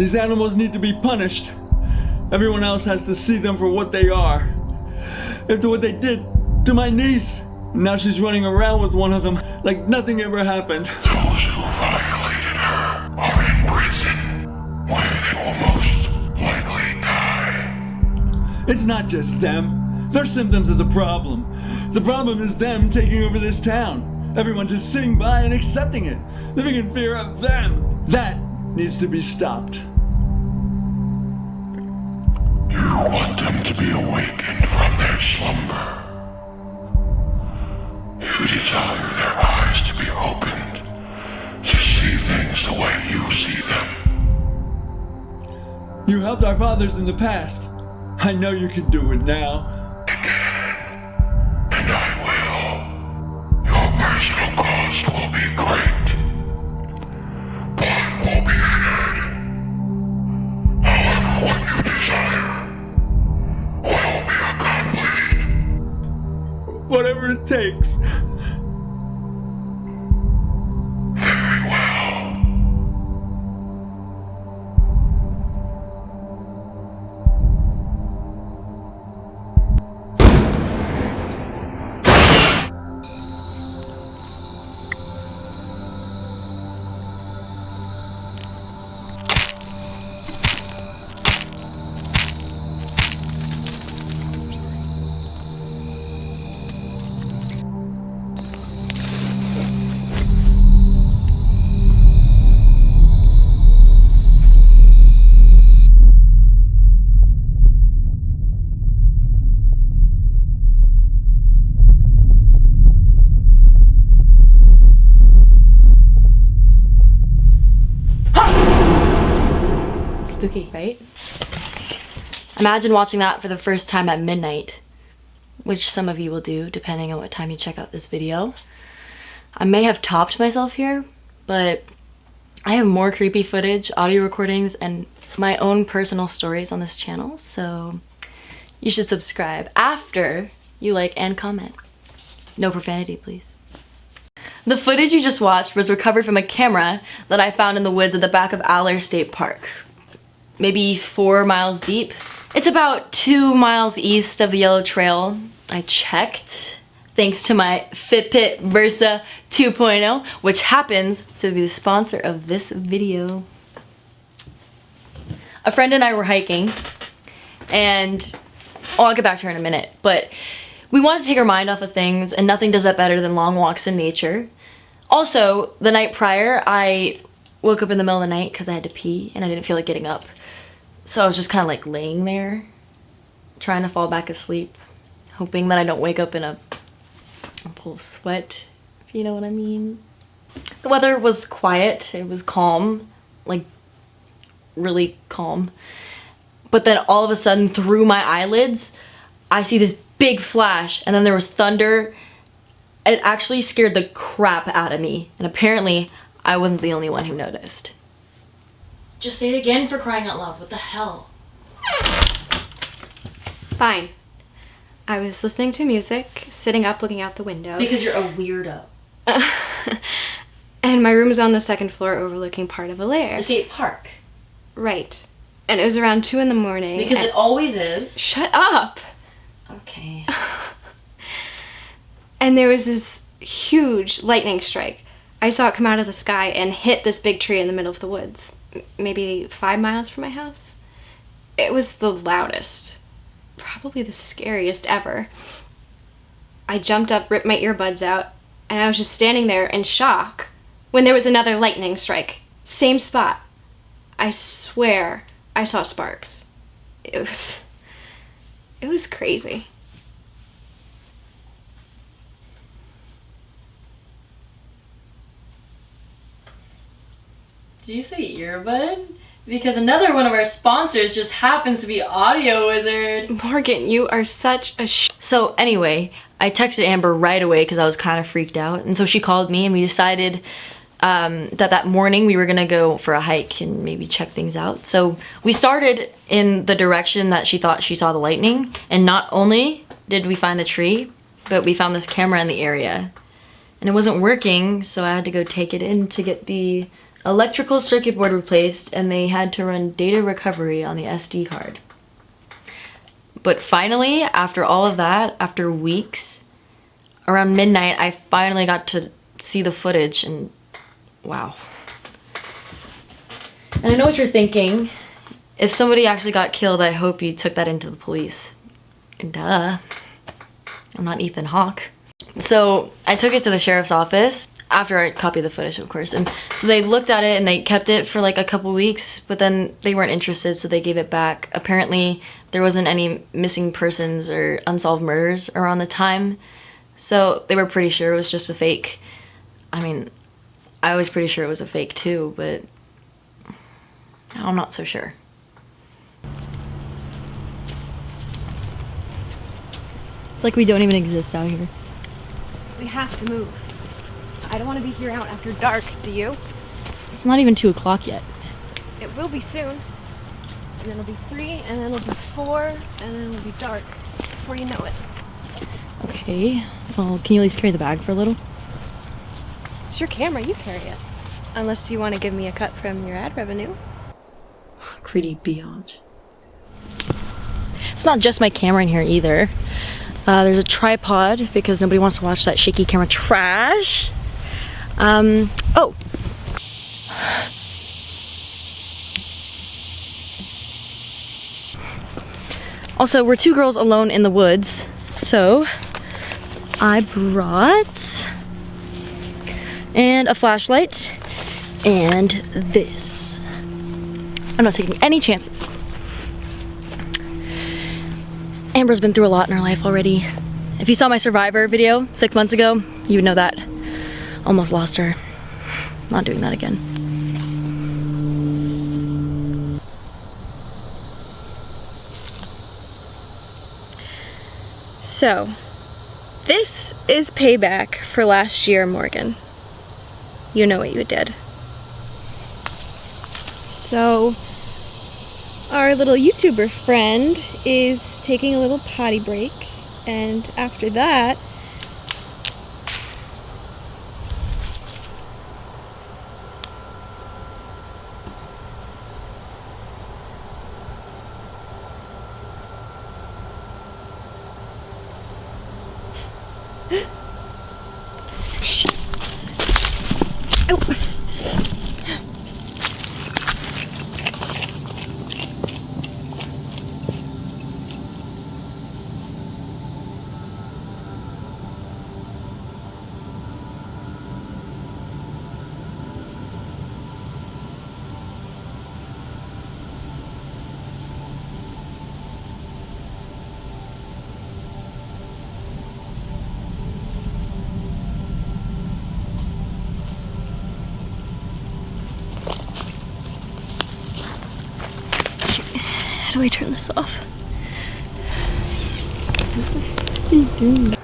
These animals need to be punished. Everyone else has to see them for what they are. After what they did to my niece. Now she's running around with one of them like nothing ever happened. Those who violated her are in prison, where they will most likely die. It's not just them. They're symptoms of the problem. The problem is them taking over this town. Everyone just sitting by and accepting it, living in fear of them. That needs to be stopped. You want them to be awakened from their slumber. You desire their eyes to be opened, to see things the way you see them. You helped our fathers in the past. I know you can do it now. I can, and I will. Your personal cost will be great. Blood will be shed. However, what you desire will be accomplished. Whatever it takes. Very well. Spooky, right? Imagine watching that for the first time at midnight, which some of you will do depending on what time you check out this video. I may have topped myself here, but I have more creepy footage, audio recordings, and my own personal stories on this channel, so you should subscribe after you like and comment. No profanity, please. The footage you just watched was recovered from a camera that I found in the woods at the back of Aller State Park. Maybe 4 miles deep. It's about 2 miles east of the Yellow Trail. I checked, thanks to my Fitbit Versa 2.0, which happens to be the sponsor of this video. A friend and I were hiking, and I'll get back to her in a minute, but we wanted to take our mind off of things, and nothing does that better than long walks in nature. Also, the night prior, I woke up in the middle of the night because I had to pee, and I didn't feel like getting up. So I was just kind of like laying there, trying to fall back asleep, hoping that I don't wake up in a pool of sweat, if you know what I mean. The weather was quiet, it was calm, like really calm. But then all of a sudden, through my eyelids, I see this big flash, and then there was thunder. It actually scared the crap out of me, and apparently I wasn't the only one who noticed. Just say it again, for crying out loud. What the hell? Fine. I was listening to music, sitting up looking out the window. Because you're a weirdo. And my room was on the second floor overlooking part of a lair. The state park. Right. And it was around 2 in the morning. Because it always is. Shut up! Okay. And there was this huge lightning strike. I saw it come out of the sky and hit this big tree in the middle of the woods. Maybe 5 miles from my house. It was the loudest. Probably the scariest ever. I jumped up, ripped my earbuds out, and I was just standing there in shock when there was another lightning strike. Same spot. I swear I saw sparks. It was crazy. Did you say earbud? Because another one of our sponsors just happens to be Audio Wizard. Morgan, you are such a So anyway, I texted Amber right away because I was kind of freaked out. And so she called me, and we decided that morning we were gonna go for a hike and maybe check things out. So we started in the direction that she thought she saw the lightning. And not only did we find the tree, but we found this camera in the area. And it wasn't working, so I had to go take it in to get the electrical circuit board replaced, and they had to run data recovery on the SD card. But finally, after all of that, after weeks, around midnight, I finally got to see the footage, and wow. And I know what you're thinking. If somebody actually got killed, I hope you took that into the police. Duh. I'm not Ethan Hawke. So I took it to the sheriff's office after I copied the footage, of course. And so they looked at it and they kept it for like a couple weeks, but then they weren't interested, so they gave it back. Apparently, there wasn't any missing persons or unsolved murders around the time, so they were pretty sure it was just a fake. I mean, I was pretty sure it was a fake too, but now I'm not so sure. It's like we don't even exist out here. We have to move. I don't want to be here out after dark, do you? It's not even 2 o'clock yet. It will be soon. And then it'll be 3, and then it'll be 4, and then it'll be dark before you know it. Okay, well, can you at least carry the bag for a little? It's your camera, you carry it. Unless you want to give me a cut from your ad revenue. Greedy biatch. It's not just my camera in here either. There's a tripod because nobody wants to watch that shaky camera trash. Oh. Also, we're 2 girls alone in the woods, so I brought a flashlight and this. I'm not taking any chances. Amber's been through a lot in her life already. If you saw my Survivor video 6 months ago, you would know that. Almost lost her. Not doing that again. So, this is payback for last year, Morgan. You know what you did. So, our little YouTuber friend is taking a little potty break, and after that, how do we turn this off? What are you doing?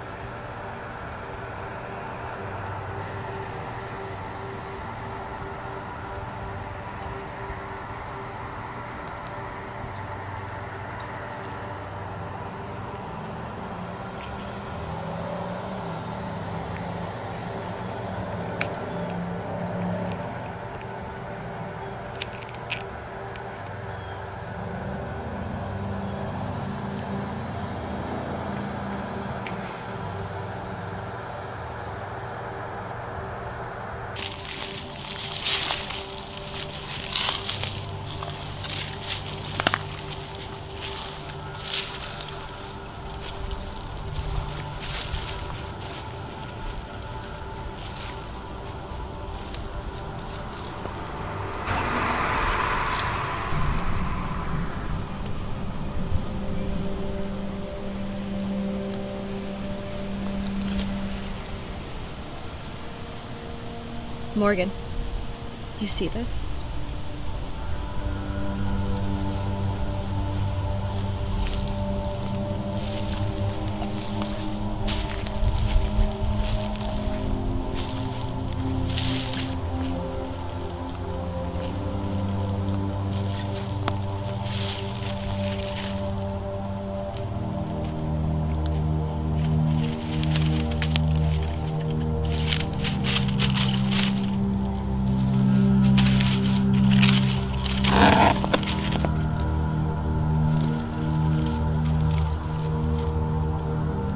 Morgan, you see this?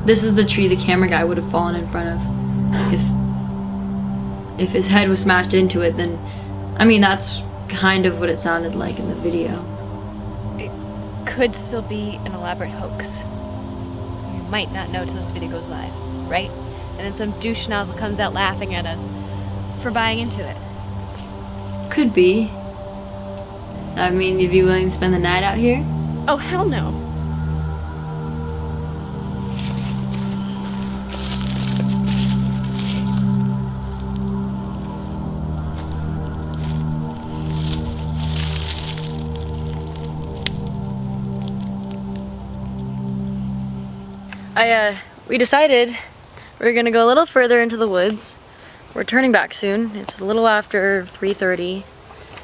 This is the tree the camera guy would have fallen in front of. If his head was smashed into it, then, I mean, that's kind of what it sounded like in the video. It could still be an elaborate hoax. You might not know till this video goes live, right? And then some douche nozzle comes out laughing at us for buying into it. Could be. I mean, you'd be willing to spend the night out here? Oh, hell no. We decided we're gonna go a little further into the woods. We're turning back soon. It's a little after 3:30.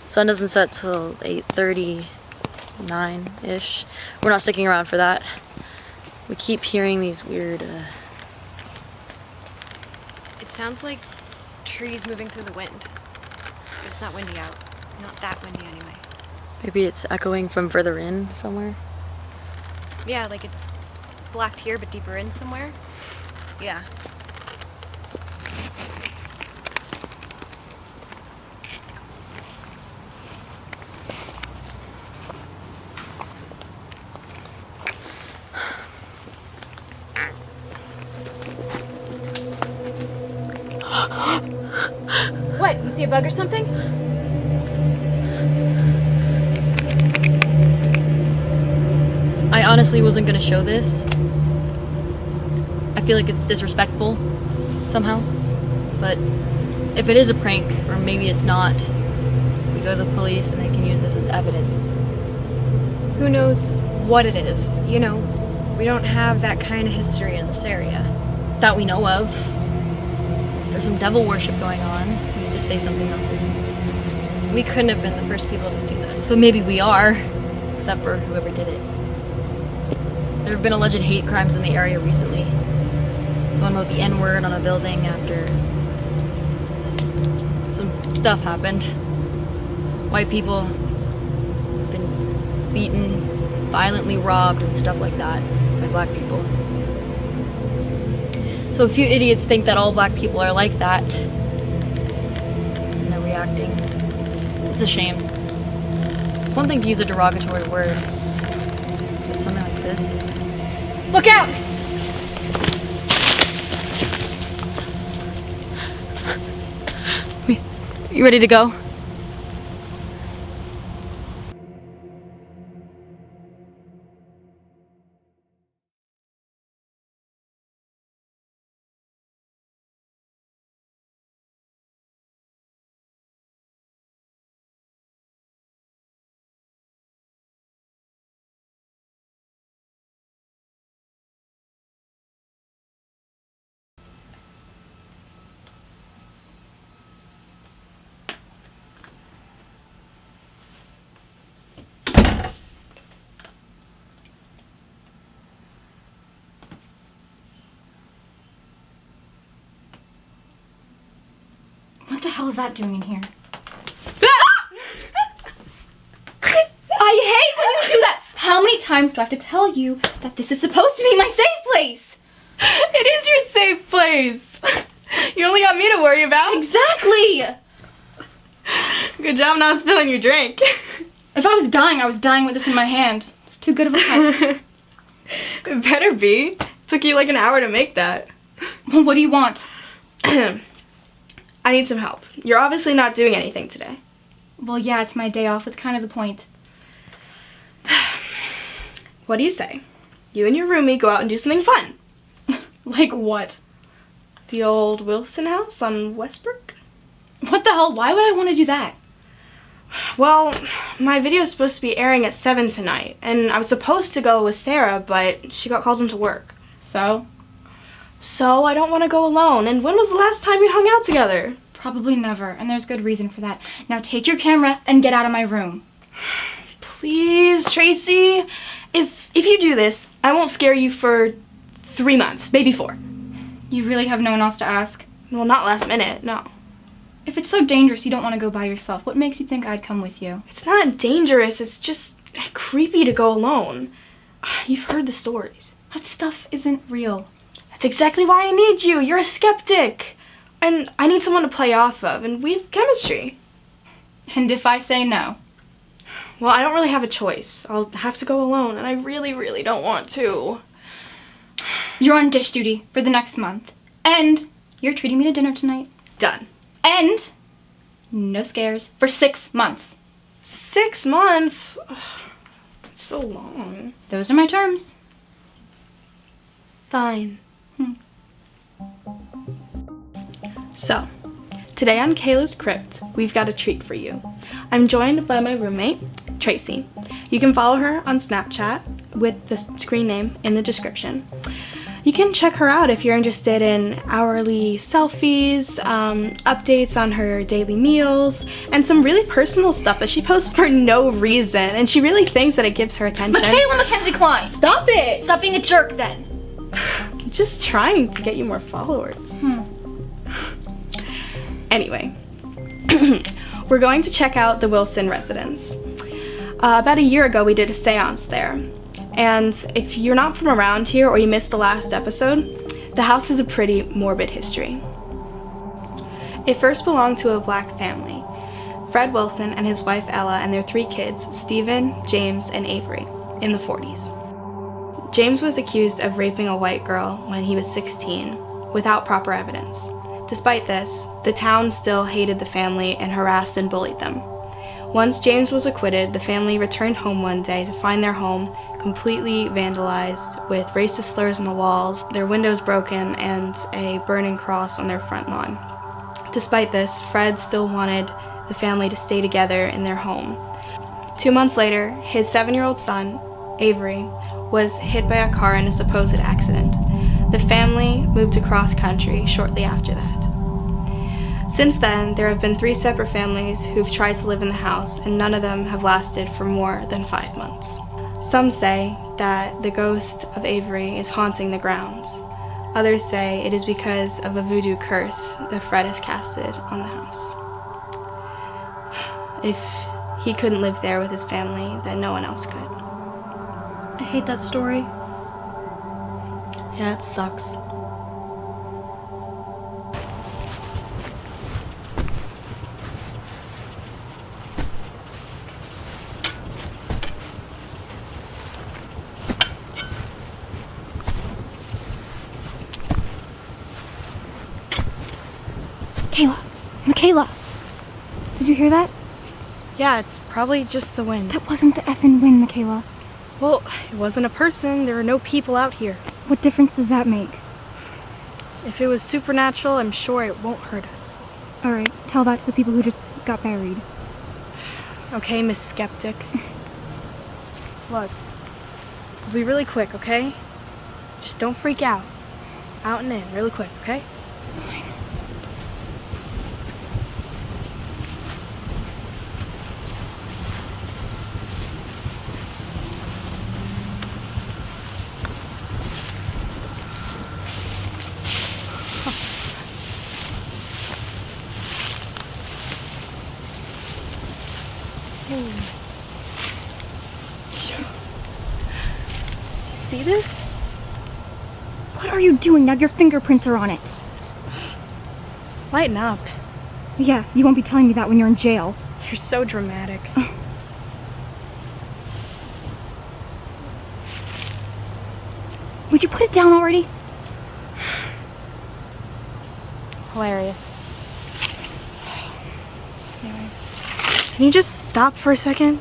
Sun doesn't set till 8:39-ish. We're not sticking around for that. We keep hearing these weird, It sounds like trees moving through the wind. It's not windy out. Not that windy anyway. Maybe it's echoing from further in somewhere? Yeah, like it's blocked here but deeper in somewhere. Yeah. What? You see a bug or something? I honestly wasn't gonna show this. I feel like it's disrespectful somehow. But if it is a prank, or maybe it's not, we go to the police and they can use this as evidence. Who knows what it is? You know, we don't have that kind of history in this area. That we know of. There's some devil worship going on. Who's to say something else isn't? We couldn't have been the first people to see this. But maybe we are, except for whoever did it. There have been alleged hate crimes in the area recently. Someone wrote the N-word on a building after some stuff happened. White people have been beaten, violently robbed, and stuff like that by black people. So a few idiots think that all black people are like that, and they're reacting. It's a shame. It's one thing to use a derogatory word, but something like this. Look out! You ready to go? What the hell is that doing in here? I hate when you do that! How many times do I have to tell you that this is supposed to be my safe place? It is your safe place. You only got me to worry about. Exactly! Good job not spilling your drink. If I was dying with this in my hand. It's too good of a fight. It better be. Took you like an hour to make that. Well, what do you want? I need some help. You're obviously not doing anything today. Well, yeah, it's my day off. That's kind of the point. What do you say? You and your roomie go out and do something fun. Like what? The old Wilson house on Westbrook? What the hell? Why would I want to do that? Well, my video is supposed to be airing at 7 tonight, and I was supposed to go with Sarah, but she got called into work. So? So I don't want to go alone. And when was the last time you hung out together? Probably never, and there's good reason for that. Now take your camera and get out of my room. Please, Tracy. If you do this, I won't scare you for 3 months, maybe 4. You really have no one else to ask? Well, not last minute, no. If it's so dangerous you don't want to go by yourself, what makes you think I'd come with you? It's not dangerous, it's just creepy to go alone. You've heard the stories. That stuff isn't real. That's exactly why I need you. You're a skeptic. And I need someone to play off of, and we have chemistry. And if I say no? Well, I don't really have a choice. I'll have to go alone, and I really, really don't want to. You're on dish duty for the next month. And you're treating me to dinner tonight. Done. And no scares for 6 months. 6 months? Ugh, so long. Those are my terms. Fine. So, today on Kayla's Crypt, we've got a treat for you. I'm joined by my roommate, Tracy. You can follow her on Snapchat with the screen name in the description. You can check her out if you're interested in hourly selfies, updates on her daily meals, and some really personal stuff that she posts for no reason, and she really thinks that it gives her attention. Michaela Mackenzie Klein! Stop it! Stop being a jerk then! Just trying to get you more followers. Anyway, we're going to check out the Wilson residence. About a year ago, we did a seance there. And if you're not from around here or you missed the last episode, the house has a pretty morbid history. It first belonged to a black family, Fred Wilson and his wife Ella and their 3 kids, Stephen, James, and Avery, in the 40s. James was accused of raping a white girl when he was 16, without proper evidence. Despite this, the town still hated the family and harassed and bullied them. Once James was acquitted, the family returned home one day to find their home completely vandalized with racist slurs on the walls, their windows broken, and a burning cross on their front lawn. Despite this, Fred still wanted the family to stay together in their home. 2 months later, his 7-year-old son, Avery, was hit by a car in a supposed accident. The family moved across country shortly after that. Since then, there have been 3 separate families who've tried to live in the house, and none of them have lasted for more than 5 months. Some say that the ghost of Avery is haunting the grounds. Others say it is because of a voodoo curse that Fred has casted on the house. If he couldn't live there with his family, then no one else could. I hate that story. Yeah, it sucks. Michaela! Did you hear that? Yeah, it's probably just the wind. That wasn't the effing wind, Michaela. Well, it wasn't a person. There are no people out here. What difference does that make? If it was supernatural, I'm sure it won't hurt us. Alright, tell that to the people who just got buried. Okay, Miss Skeptic. Look, we'll be really quick, okay? Just don't freak out. Out and in, really quick, okay? See this? What are you doing now? Your fingerprints are on it. Lighten up. Yeah, you won't be telling me that when you're in jail. You're so dramatic. Would you put it down already? Hilarious. Anyway, can you just stop for a second?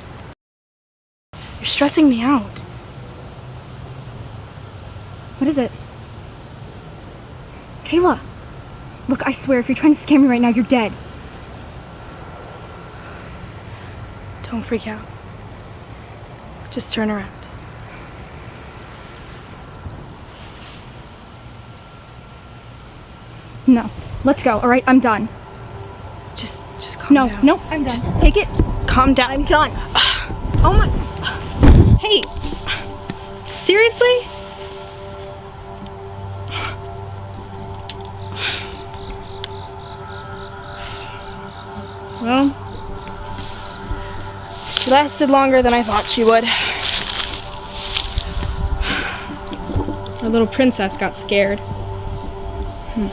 You're stressing me out. What is it? Kayla! Look, I swear, if you're trying to scare me right now, you're dead. Don't freak out. Just turn around. No. Let's go, alright? I'm done. Just calm down. No, I'm done. Just take it. Calm down. I'm done. Oh my... Hey! Seriously? Well, she lasted longer than I thought she would. Our little princess got scared. Weird.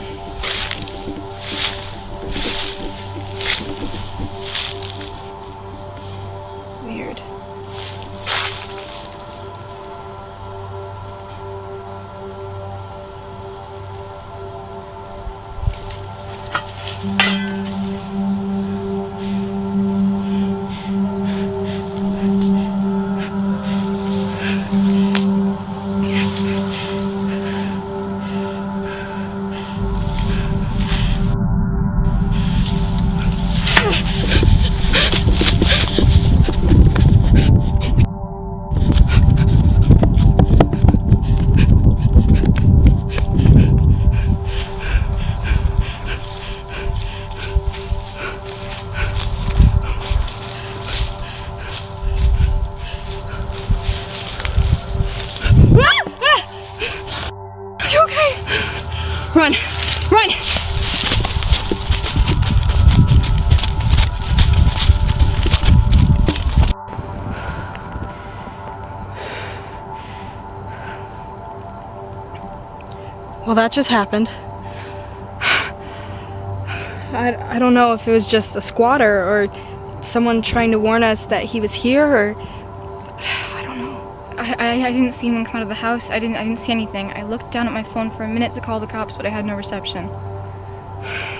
Are you okay? Run! Run! Well, that just happened. I don't know if it was just a squatter or someone trying to warn us that he was here, or I don't know. I didn't see anyone come out of the house. I didn't see anything. I looked down at my phone for a minute to call the cops, but I had no reception.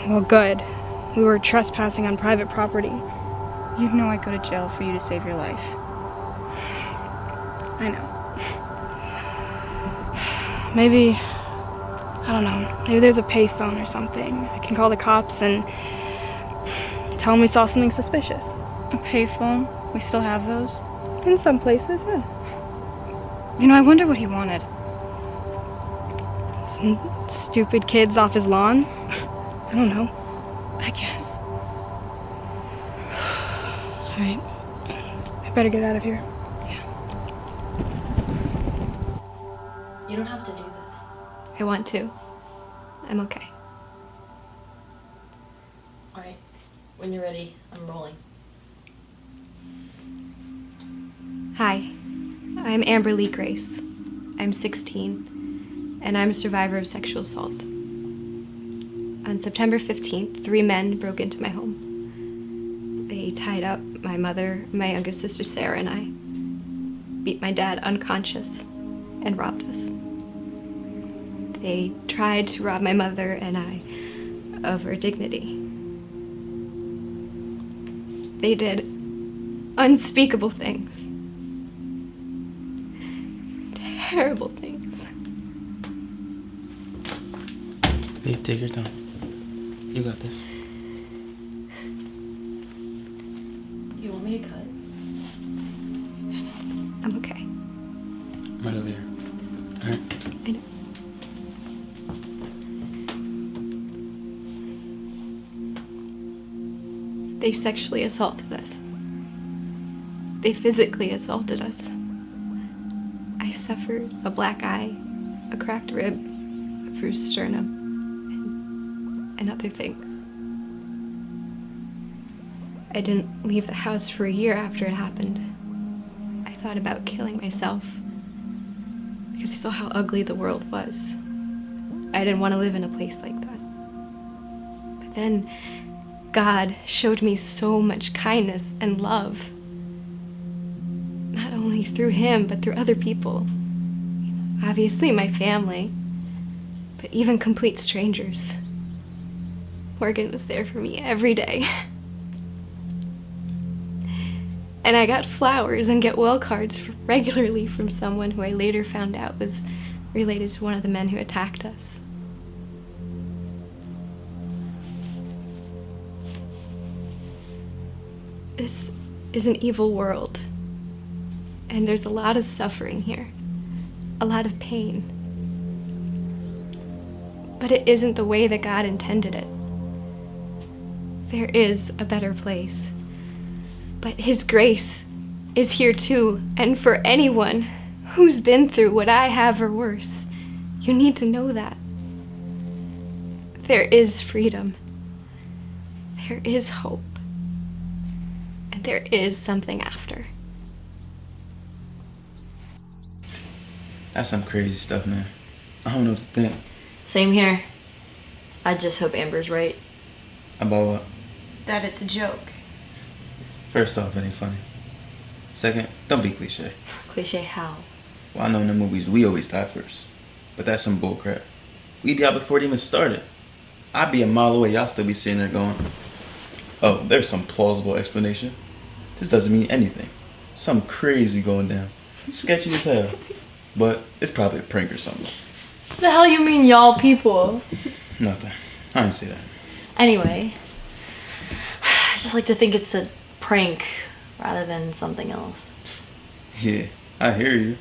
Well, good. We were trespassing on private property. You'd know I'd go to jail for you to save your life. I know. Maybe, I don't know, maybe there's a payphone or something. I can call the cops and tell them we saw something suspicious. A payphone? We still have those? In some places, yeah. You know, I wonder what he wanted. Some stupid kids off his lawn? I don't know. I guess. Alright. I better get out of here. You don't have to do this. I want to. I'm okay. Alright. When you're ready, I'm rolling. Hi, I'm Amber Lee Grace. I'm 16, and I'm a survivor of sexual assault. On September 15th, 3 men broke into my home. They tied up my mother, my youngest sister Sarah, and I, beat my dad unconscious, and robbed us. They tried to rob my mother and I of her dignity. They did unspeakable things. Terrible things. Babe, take your time. You got this. You want me to cut? I'm okay. I'm right over here. Alright? I know. They sexually assaulted us. They physically assaulted us. I suffered a black eye, a cracked rib, a bruised sternum, and other things. I didn't leave the house for a year after it happened. I thought about killing myself because I saw how ugly the world was. I didn't want to live in a place like that. But then God showed me so much kindness and love. Not only through him, but through other people. Obviously my family, but even complete strangers. Morgan was there for me every day. And I got flowers and get well cards regularly from someone who I later found out was related to one of the men who attacked us. This is an evil world, and there's a lot of suffering here, a lot of pain. But it isn't the way that God intended it. There is a better place. But His grace is here too, and for anyone who's been through what I have or worse, you need to know that. There is freedom. There is hope. And there is something after. That's some crazy stuff, man. I don't know what to think. Same here. I just hope Amber's right. About what? That it's a joke. First off, it ain't funny. Second, don't be cliche. Cliche how? Well, I know in the movies we always die first. But that's some bull crap. We'd be out before it even started. I'd be a mile away, y'all still be sitting there going, oh, there's some plausible explanation. This doesn't mean anything. Something crazy going down. Sketchy as hell. But it's probably a prank or something. The hell you mean y'all people? Nothing. I didn't say that. Anyway, I just like to think it's a prank rather than something else. Yeah, I hear you.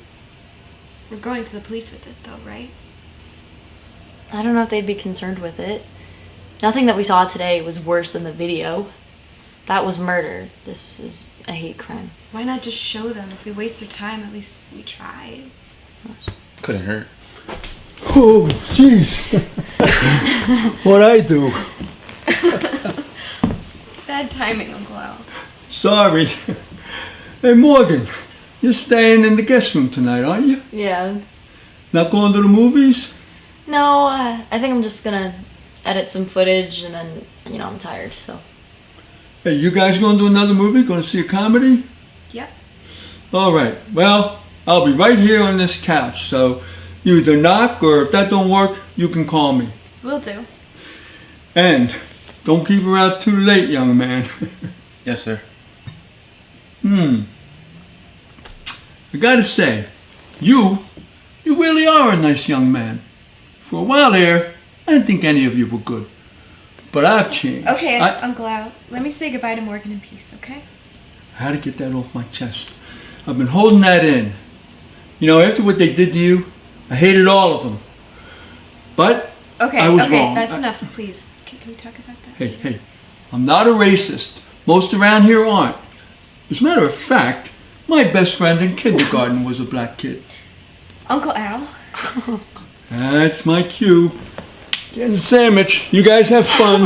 We're going to the police with it, though, right? I don't know if they'd be concerned with it. Nothing that we saw today was worse than the video. That was murder. This is a hate crime. Why not just show them? If we waste their time, at least we tried. Couldn't hurt. Oh, jeez. What'd I do? Bad timing, Uncle Al. Sorry. Hey, Morgan, you're staying in the guest room tonight, aren't you? Yeah. Not going to the movies? No, I think I'm just gonna edit some footage and then, I'm tired, so. Hey, you guys going to another movie? Going to see a comedy? Yep. All right. Well, I'll be right here on this couch, so you either knock or if that don't work, you can call me. Will do. And don't keep her out too late, young man. Yes, sir. I gotta say, you really are a nice young man. For a while there, I didn't think any of you were good. But I've changed. Okay, Uncle Al, let me say goodbye to Morgan in peace, okay? I had to get that off my chest. I've been holding that in. After what they did to you, I hated all of them. But I was wrong. That's enough, please. Can we talk about that? Hey, I'm not a racist. Most around here aren't. As a matter of fact, my best friend in kindergarten was a black kid. Uncle Al? That's my cue. Getting a sandwich. You guys have fun.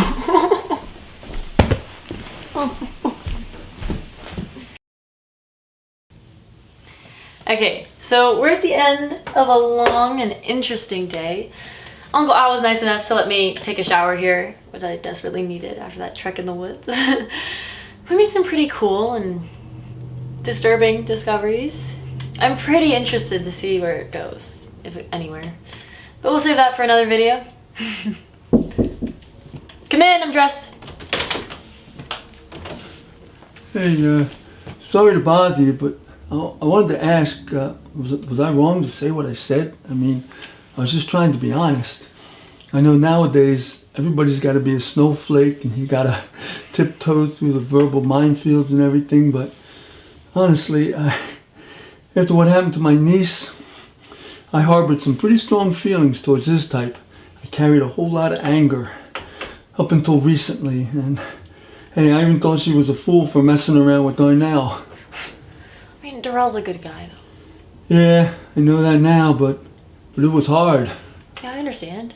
Okay, so we're at the end of a long and interesting day. Uncle Al was nice enough to let me take a shower here, which I desperately needed after that trek in the woods. We made some pretty cool and disturbing discoveries. I'm pretty interested to see where it goes, if anywhere. But we'll save that for another video. Come in, I'm dressed. Hey, sorry to bother you, but I wanted to ask, was I wrong to say what I said? I mean, I was just trying to be honest. I know nowadays everybody's got to be a snowflake and you got to tiptoe through the verbal minefields and everything, but honestly, after what happened to my niece, I harbored some pretty strong feelings towards this type. I carried a whole lot of anger up until recently, and hey, I even thought she was a fool for messing around with Darnell. I mean, Darrell's a good guy, though. Yeah, I know that now, but it was hard. Yeah, I understand.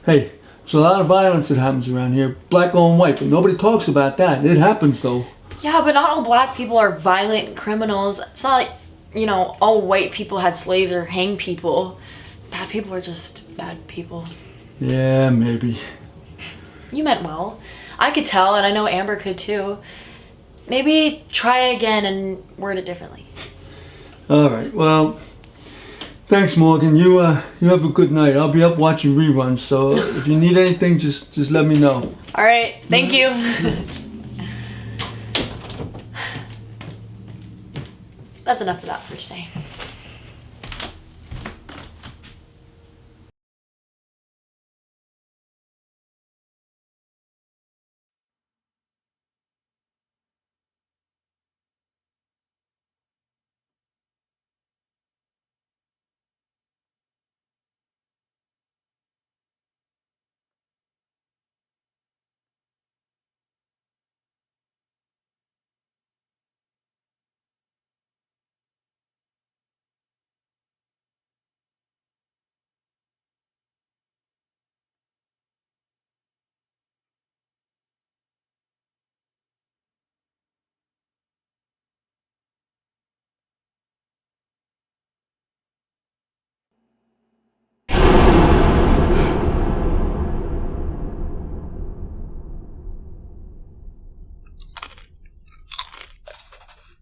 Hey, there's a lot of violence that happens around here, black on white, but nobody talks about that. It happens, though. Yeah, but not all black people are violent criminals. It's not like, all white people had slaves or hang people. Bad people are just bad people. Yeah, maybe. You meant well. I could tell, and I know Amber could too. Maybe try again and word it differently. All right, well, thanks, Morgan. You have a good night. I'll be up watching reruns, so if you need anything, just let me know. All right, thank you. That's enough of that for today.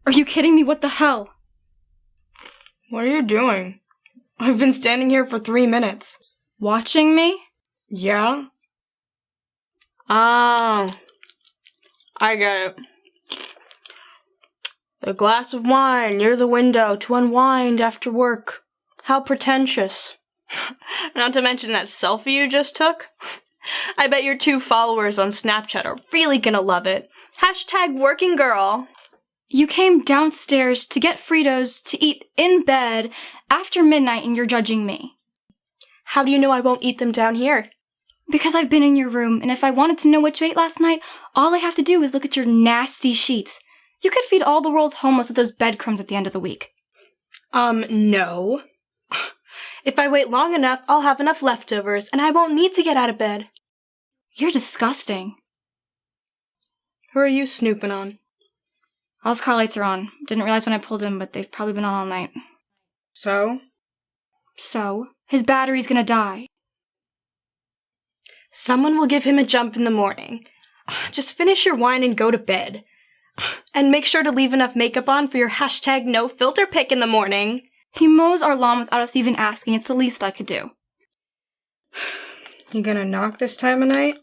Are you kidding me? What the hell? What are you doing? I've been standing here for 3 minutes. Watching me? Yeah? Ah, I get it. A glass of wine near the window to unwind after work. How pretentious. Not to mention that selfie you just took. I bet your 2 followers on Snapchat are really gonna love it. Hashtag working girl. You came downstairs to get Fritos to eat in bed after midnight and you're judging me. How do you know I won't eat them down here? Because I've been in your room, and if I wanted to know what you ate last night, all I have to do is look at your nasty sheets. You could feed all the world's homeless with those breadcrumbs at the end of the week. No. If I wait long enough, I'll have enough leftovers, and I won't need to get out of bed. You're disgusting. Who are you snooping on? All's car lights are on. Didn't realize when I pulled in, but they've probably been on all night. So? So, his battery's gonna die. Someone will give him a jump in the morning. Just finish your wine and go to bed. And make sure to leave enough makeup on for your hashtag no filter pic in the morning. He mows our lawn without us even asking. It's the least I could do. You gonna knock this time of night?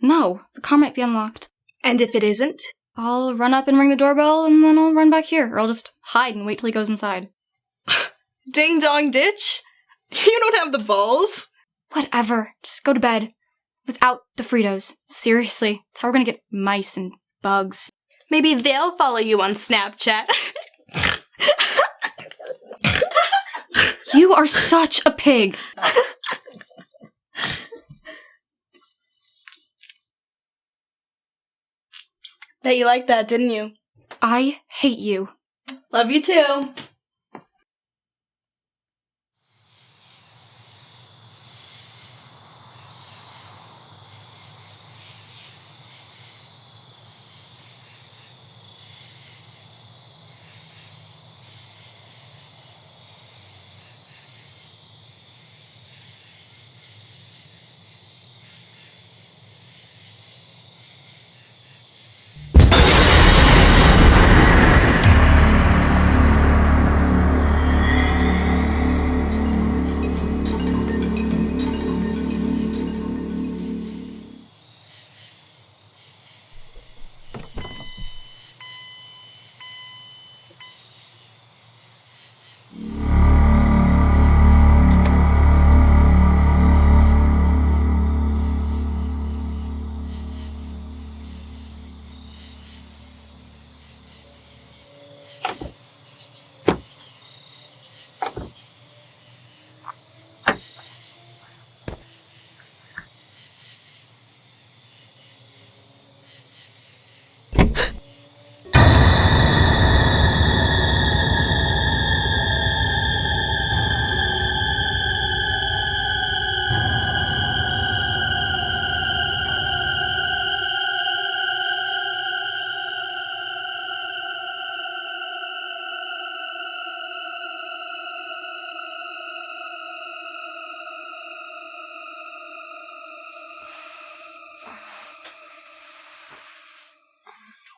No, the car might be unlocked. And if it isn't? I'll run up and ring the doorbell, and then I'll run back here. Or I'll just hide and wait till he goes inside. Ding dong ditch? You don't have the balls. Whatever. Just go to bed. Without the Fritos. Seriously. That's how we're gonna get mice and bugs. Maybe they'll follow you on Snapchat. You are such a pig. Bet you liked that, didn't you? I hate you. Love you too.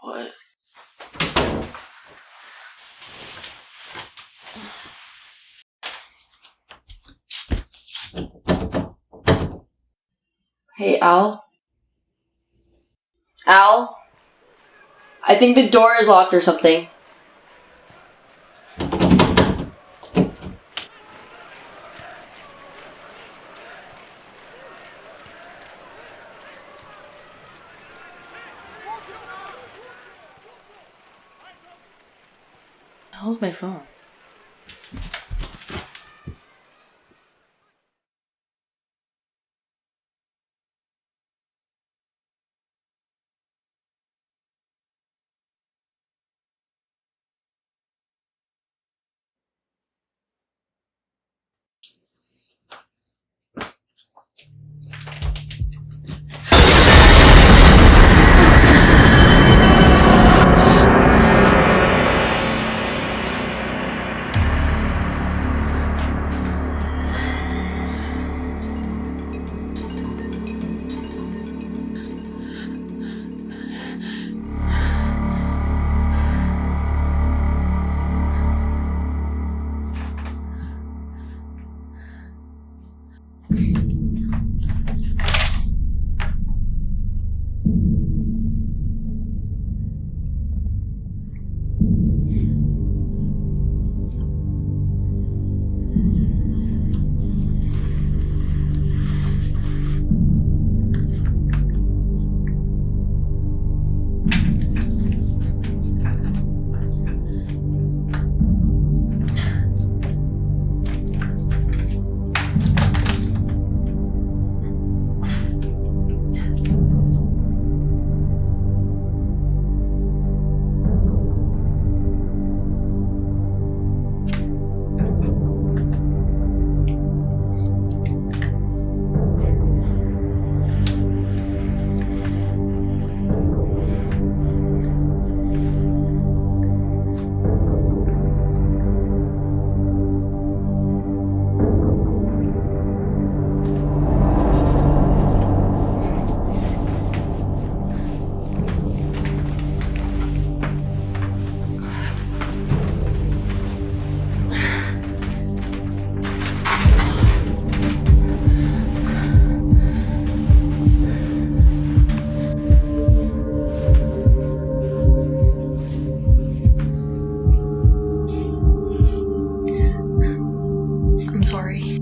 What? Hey, Al? Al? I think the door is locked or something. How's my phone? I'm sorry.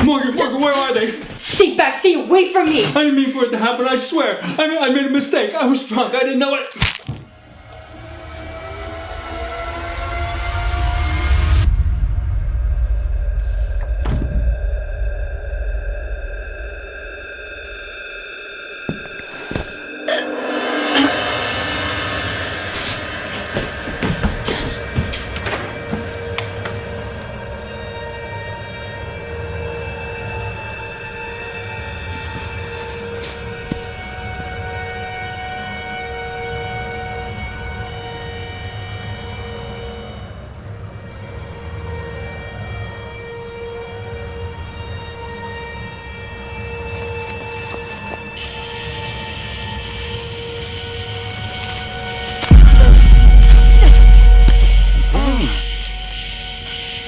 Morgan, where are they? Stay back, stay away from me! I didn't mean for it to happen, I swear. I made a mistake. I was drunk. I didn't know it.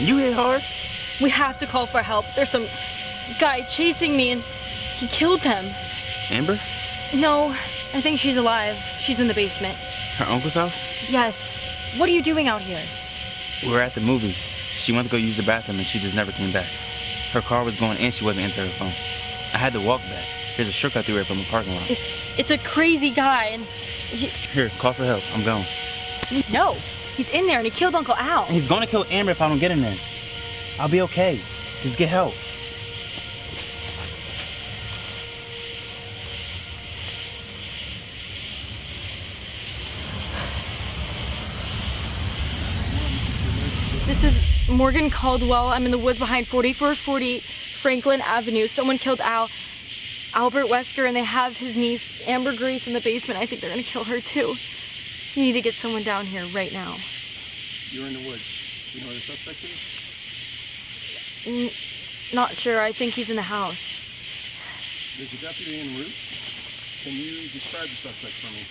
You hit hard? We have to call for help. There's some guy chasing me and he killed them. Amber? No, I think she's alive. She's in the basement. Her uncle's house? Yes. What are you doing out here? We were at the movies. She went to go use the bathroom and she just never came back. Her car was going and she wasn't answering her phone. I had to walk back. There's a shortcut through here from the parking lot. It's a crazy guy and Here, call for help. I'm going. No, he's in there and he killed Uncle Al. He's gonna kill Amber if I don't get in there. I'll be okay. Just get help. This is Morgan Caldwell. I'm in the woods behind 4440 Franklin Avenue. Someone killed Albert Wesker, and they have his niece, Amber Grace, in the basement. I think they're gonna kill her too. You need to get someone down here right now. You're in the woods. You know where the suspect is? Not sure. I think he's in the house. There's a deputy en route. Can you describe the suspect for me?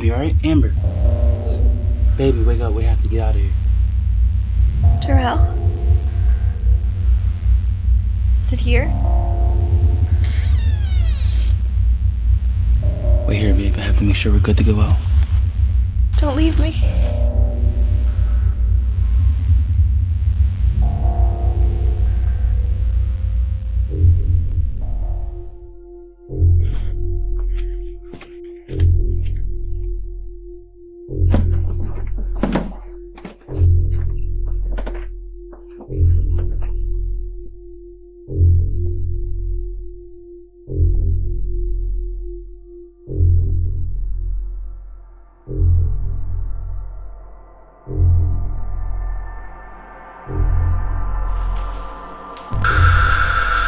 baby, alright? Amber. Baby, wake up. We have to get out of here. Darrell? Is it here? Wait here, babe. I have to make sure we're good to go out. Don't leave me.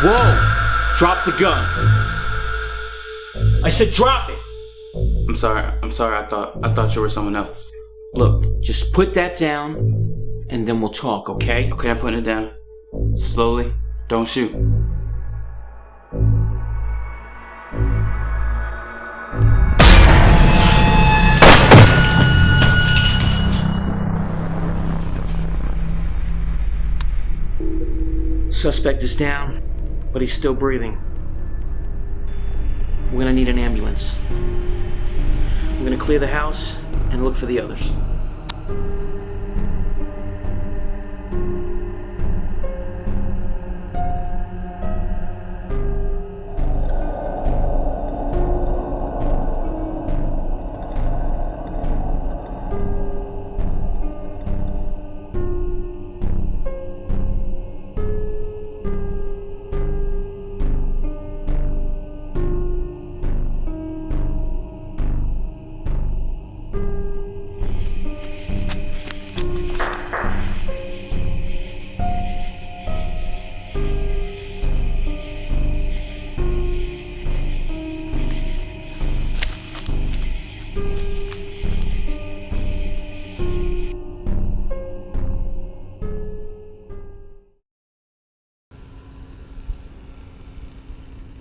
Whoa! Drop the gun. I said drop it. I'm sorry. I thought you were someone else. Look, just put that down and then we'll talk, okay? Okay, I'm putting it down. Slowly. Don't shoot. Suspect is down, but he's still breathing. We're gonna need an ambulance. I'm gonna clear the house and look for the others.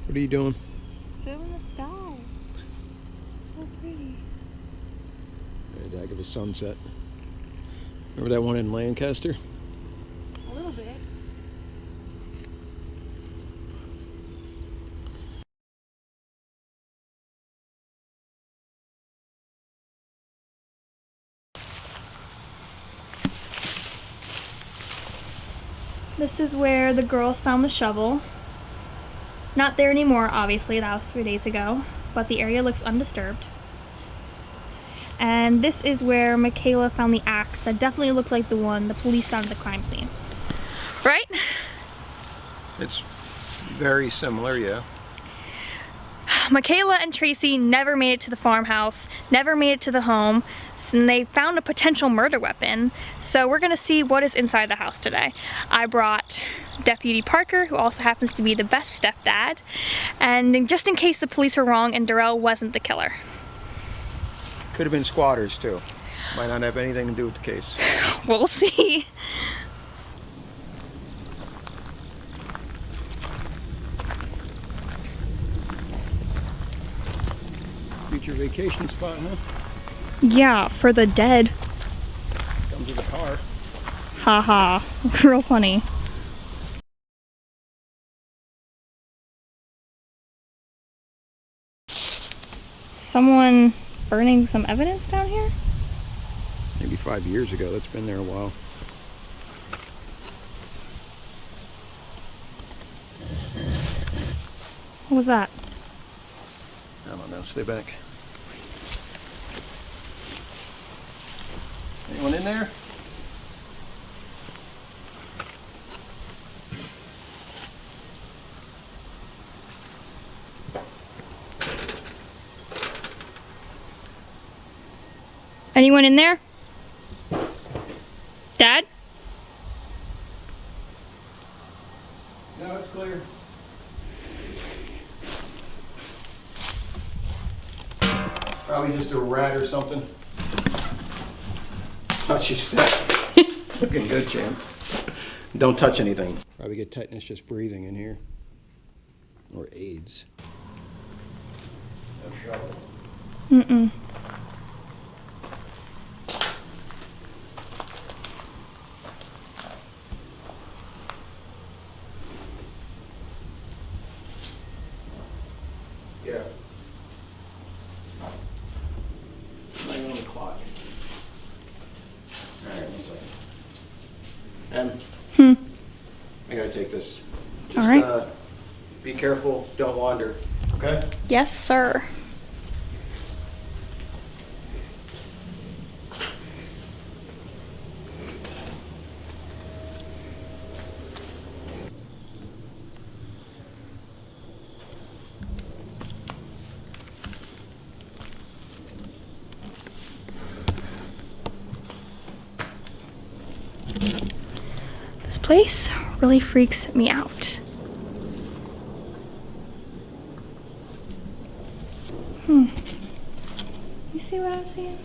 What are you doing? Filming the sky. So pretty. There's a heck of a sunset. Remember that one in Lancaster? A little bit. This is where the girls found the shovel. Not there anymore, obviously, that was 3 days ago, but the area looks undisturbed. And this is where Michaela found the axe that definitely looked like the one the police found at the crime scene. Right? It's very similar, yeah. Michaela and Tracy never made it to the farmhouse, never made it to the home, and they found a potential murder weapon. So we're gonna see what is inside the house today. I brought Deputy Parker, who also happens to be the best stepdad, and just in case the police were wrong and Darrell wasn't the killer. Could have been squatters too. Might not have anything to do with the case. We'll see. Future vacation spot, huh? Yeah, for the dead. Comes with a car. Haha, real funny. Someone burning some evidence down here? Maybe 5 years ago. That's been there a while. What was that? I don't know. Stay back. Anyone in there? Anyone in there? Dad? No, it's clear. Probably just a rat or something. Watch your step. Looking good, champ. Don't touch anything. Probably get tetanus just breathing in here. Or AIDS. No shovel. Mm-mm. I gotta take this. Just, All right. Be careful, don't wander, okay? Yes, sir. This place really freaks me out. You see what I'm seeing?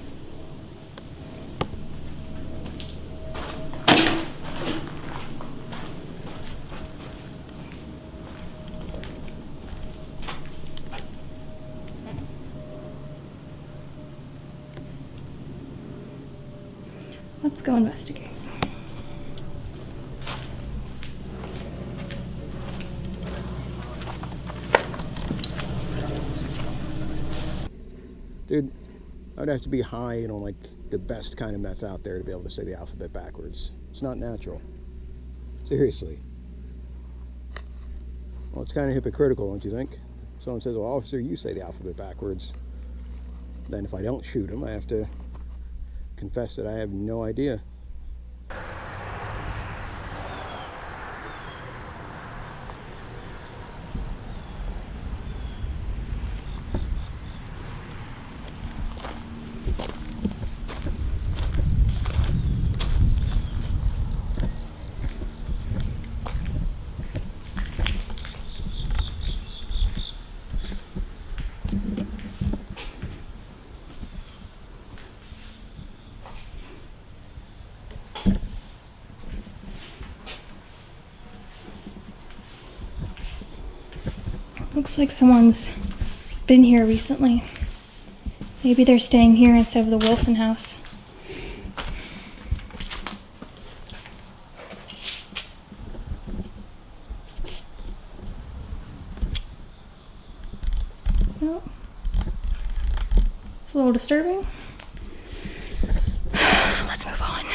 Let's go investigate. Dude, I would have to be high, like the best kind of meth out there to be able to say the alphabet backwards. It's not natural. Seriously. Well, it's kind of hypocritical, don't you think? Someone says, well, officer, you say the alphabet backwards. Then if I don't shoot him, I have to confess that I have no idea. Looks like someone's been here recently. Maybe they're staying here instead of the Wilson house. Well, it's a little disturbing. Let's move on.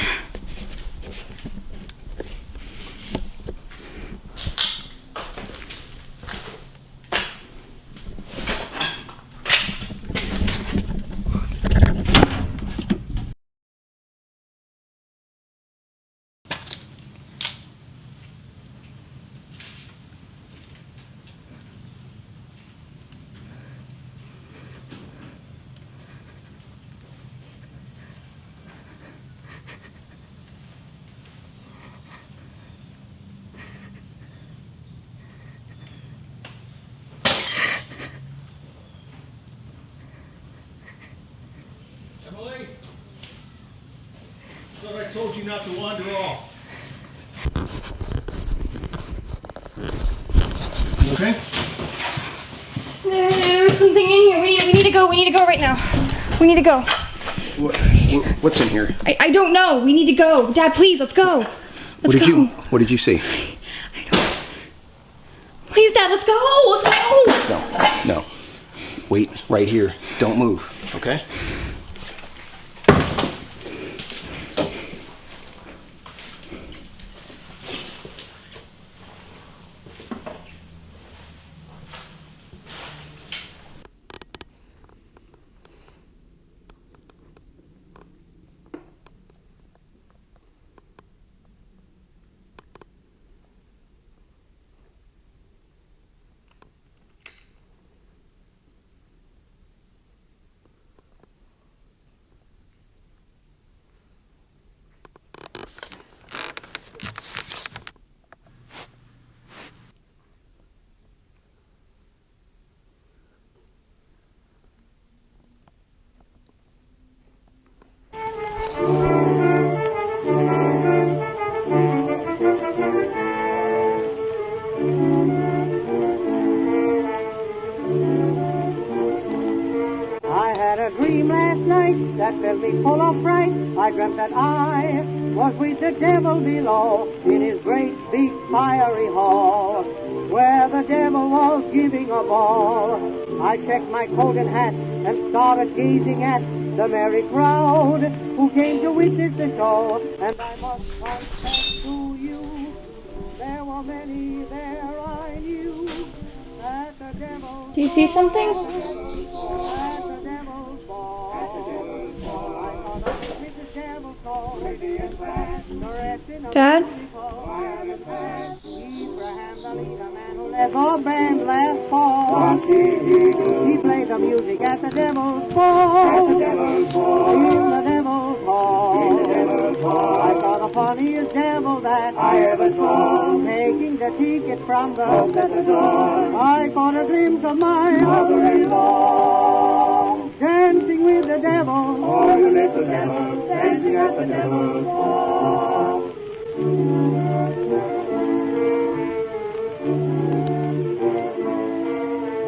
Emily? I thought I told you not to wander off. You okay? There's something in here. We need to go. We need to go right now. We need to go. What's in here? I don't know. We need to go. Dad, please, let's go. What did you see? I don't. Please, Dad, let's go. Let's go. No. Wait right here. Don't move, okay? That filled me full of fright. I dreamt that I was with the devil below in his great big fiery hall, where the devil was giving a ball. I checked my coat and hat and started gazing at the merry crowd who came to witness the show, and I must confess to how many there I knew. At the devil's Do you see something? at the devil's ball. At the devil's ball. I thought of Mrs. Devil's call. Pretty and fast. The rest in a Dad? Abraham, the leader man who led the band last fall. He played the music at the devil's ball. At the devil's ball. In the devil's hall. In the devil's hall. I saw the funniest devil that I ever saw. Taking the ticket from the at the door. I caught a glimpse of my mother-in-law. Dancing with the devil. Oh, the little devil. Dancing at the devil's ball.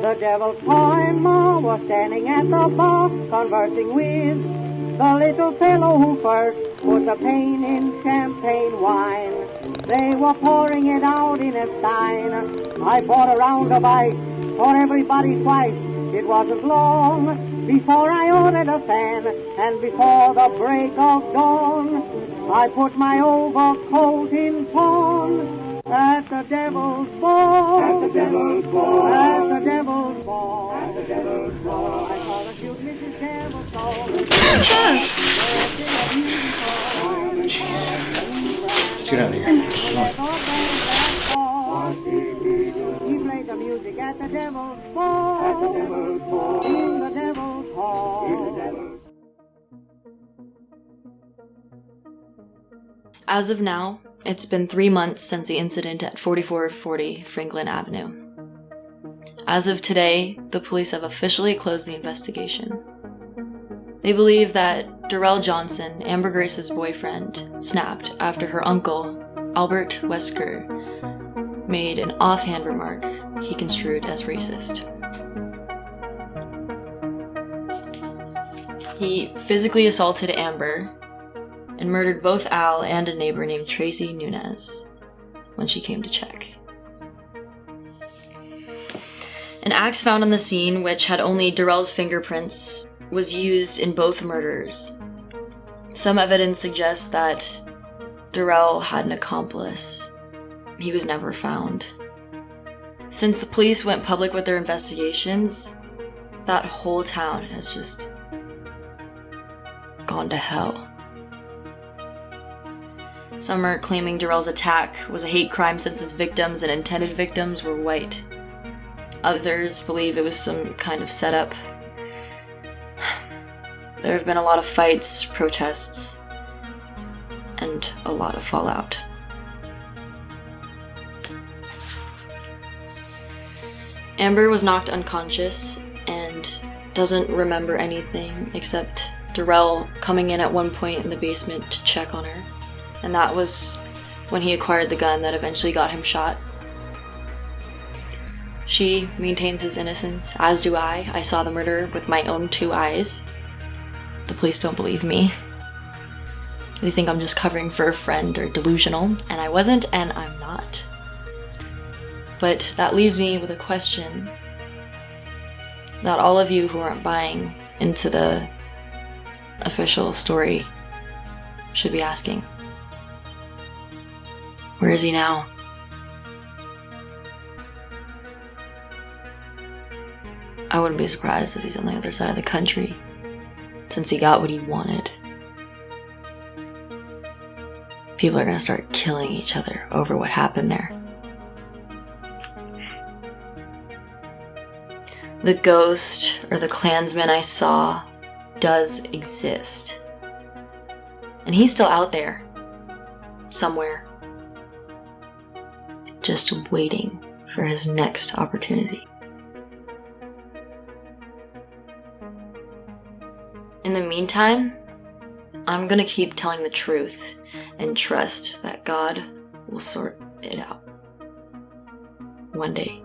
The devil's toy ma was standing at the bar, conversing with the little fellow who first put the pain in champagne wine. They were pouring it out in a stein. I bought a round of ice for everybody twice. It wasn't long before I ordered a fan, and before the break of dawn, I put my overcoat in pawn. At the devil's ball. At the devil's ball. At the devil's ball. At the devil's ball. I saw the cute Mrs. Devil's ball. Let's get out of here. He played the music at the devil's ball. At the devil's ball. In the devil's hall. In the devil's. As of now, it's been 3 months since the incident at 4440 Franklin Avenue. As of today, the police have officially closed the investigation. They believe that Darrell Johnson, Amber Grace's boyfriend, snapped after her uncle, Albert Wesker, made an offhand remark he construed as racist. He physically assaulted Amber and murdered both Al and a neighbor named Tracy Nunez when she came to check. An axe found on the scene, which had only Darrell's fingerprints, was used in both murders. Some evidence suggests that Darrell had an accomplice. He was never found. Since the police went public with their investigations, that whole town has just gone to hell. Some are claiming Darrell's attack was a hate crime since his victims and intended victims were white. Others believe it was some kind of setup. There have been a lot of fights, protests, and a lot of fallout. Amber was knocked unconscious and doesn't remember anything except Darrell coming in at one point in the basement to check on her. And that was when he acquired the gun that eventually got him shot. She maintains his innocence, as do I. I saw the murder with my own 2 eyes. The police don't believe me. They think I'm just covering for a friend or delusional, and I wasn't, and I'm not. But that leaves me with a question that all of you who aren't buying into the official story should be asking. Where is he now? I wouldn't be surprised if he's on the other side of the country, since he got what he wanted. People are gonna start killing each other over what happened there. The ghost, or the Klansman I saw, does exist. And he's still out there. Somewhere. Just waiting for his next opportunity. In the meantime, I'm gonna keep telling the truth and trust that God will sort it out. One day.